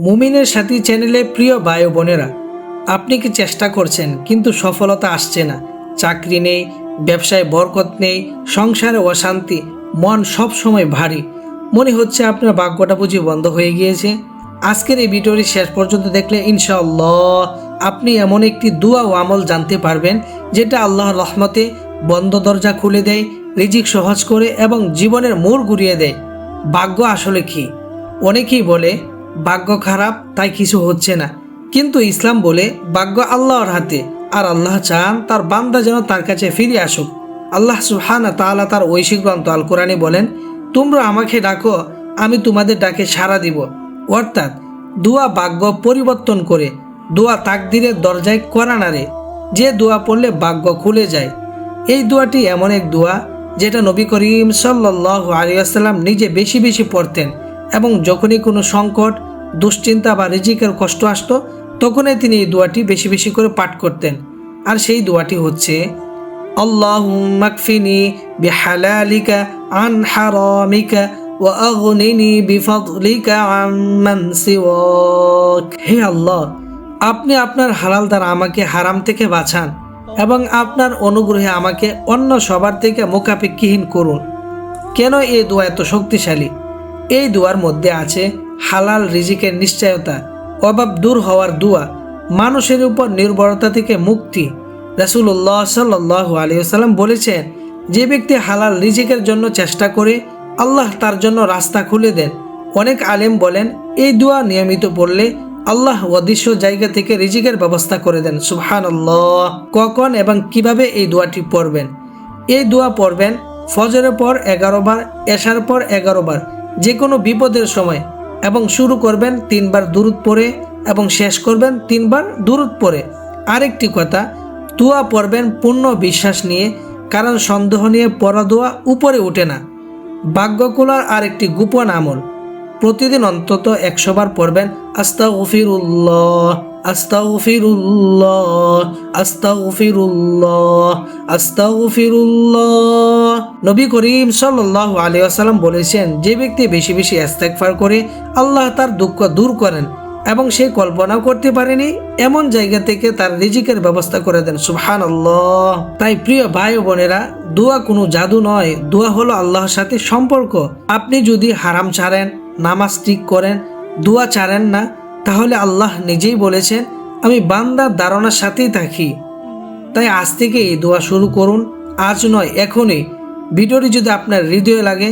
মুমিনের সাথী চ্যানেলে প্রিয় ভাই ও বোনেরা, আপনি কি চেষ্টা করছেন কিন্তু সফলতা আসছে না? চাকরি নেই, ব্যবসায় বরকত নেই, সংসারে অশান্তি, মন সব সময় ভারী, মনে হচ্ছে আপনার ভাগ্যটা বুঝি বন্ধ হয়ে গিয়েছে। আজকের এই ভিডিওটি শেষ পর্যন্ত দেখলে ইনশাআল্লাহ আপনি এমন একটি দোয়া ও আমল জানতে পারবেন যেটা আল্লাহর রহমতে বন্ধ দরজা খুলে দেয়, রিজিক সহজ করে এবং জীবনের মোড় ঘুরিয়ে দেয়। ভাগ্য আসলে কি? অনেকেই বলে ভাগ্য খারাপ তাই কিছু হচ্ছে না, কিন্তু ইসলাম বলে ভাগ্য আল্লাহর হাতে, আর আল্লাহ চান তার বান্দা যেন তার কাছে ফিরে আসুক। আল্লাহ সুবহানাহু তাআলা তার ঐশী গ্রন্থ আল কোরআনে বলেন, তোমরা আমাকে ডাকো, আমি তোমাদের ডাকে সাড়া দিব। অর্থাৎ দোয়া ভাগ্য পরিবর্তন করে, দোয়া তাকদিরের দরজায় কড়া নাড়ে। যে দোয়া পড়লে ভাগ্য খুলে যায়। এই দোয়াটি এমন এক দোয়া যেটা নবী করিম সাল্লাল্লাহু আলাইহি ওয়াসাল্লাম নিজে বেশি বেশি পড়তেন, এবং যখনই কোনো সংকট, দুশ্চিন্তা বা রিজিকের কষ্ট আসতো তখনই তিনি এই দোয়াটি বেশি বেশি করে পাঠ করতেন। আর সেই দোয়াটি হচ্ছে, আল্লাহুম্মা কফিনি বিহালালিকা আন হারামিকা ওয়া আগনিনি বিফাদলিকা আম্মান সিওয়াক। হে আল্লাহ, আপনি আপনার হালাল দ্বারা আমাকে হারাম থেকে বাঁচান এবং আপনার অনুগ্রহে আমাকে অন্য সবার থেকে মোকাপেক্ষিহীন করুন। কেন এই দোয়া এত শক্তিশালী? এই দোয়ার মধ্যে আছে হালাল রিজিকের নিশ্চয়তা, অভাব দূর হওয়ার দোয়া, মানুষের উপর নির্ভরতা থেকে মুক্তি। রাসূলুল্লাহ সাল্লাল্লাহু আলাইহি ওয়াসাল্লাম বলেছেন, যে ব্যক্তি হালাল রিজিকের জন্য চেষ্টা করে আল্লাহ তার জন্য রাস্তা খুলে দেন। অনেক আলেম বলেন এই দোয়া নিয়মিত পড়লে আল্লাহ অদৃশ্য জায়গা থেকে রিজিকের ব্যবস্থা করে দেন। সুবহানাল্লাহ। কখন এবং কিভাবে এই দোয়াটি পড়বেন? এই দোয়া পড়বেন ফজরের পর 11 বার, এশার পর 11 বার, যে কোনো বিপদের সময়, এবং শুরু করবেন 3 বার দুরূদ পড়ে এবং শেষ করবেন 3 বার দুরূদ পড়ে। আরেকটি কথা, দোয়া পড়বেন পূর্ণ বিশ্বাস নিয়ে, কারণ সন্দেহ নিয়ে পড়া দোয়া উপরে ওঠে না। ভাগ্য খোলার আরেকটি গোপন আমল, প্রতিদিন অন্তত 100 বার পড়বেন আস্তাগফিরুল্লাহ, আস্তাগফিরুল্লাহ, আস্তাগফিরুল্লাহ, আস্তাগফিরুল্লাহ। নবী করিম সাল্লাল্লাহু আলাইহি ওয়াসাল্লাম বলেছেন, যে ব্যক্তি বেশি বেশি ইস্তেগফার করে আল্লাহ তার দুঃখ দূর করেন এবং সে কল্পনাও করতে পারেনি এমন জায়গা থেকে তার রিজিকের ব্যবস্থা করে দেন। সুবহানাল্লাহ। তাই প্রিয় ভাই ও বোনেরা, দোয়া কোনো জাদু নয়, দোয়া হলো আল্লাহর সাথে সম্পর্ক। আপনি যদি হারাম ছাড়েন, নামাজ ঠিক করেন, দোয়া ছাড়েন না, তাহলে আল্লাহ নিজেই বলেছেন, আমি বান্দার ধারণার সাথেই থাকি। তাই আজ থেকে এই দোয়া শুরু করুন, আজ নয় এখনই। ভিডিওটি যদি আপনার হৃদয়ে লাগে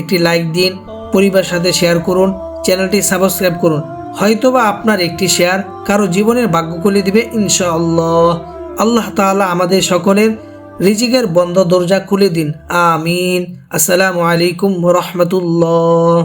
একটি লাইক দিন, পরিবারের সাথে শেয়ার করুন, চ্যানেলটি সাবস্ক্রাইব করুন। হয়তোবা আপনার একটি শেয়ার কারো জীবনের ভাগ্য খুলে দিবে ইনশাআল্লাহ। আল্লাহ তাআলা আমাদের সকলের রিজিকের বন্ধ দরজা খুলে দিন, আমিন। আসসালামু আলাইকুম ওয়া রাহমাতুল্লাহ।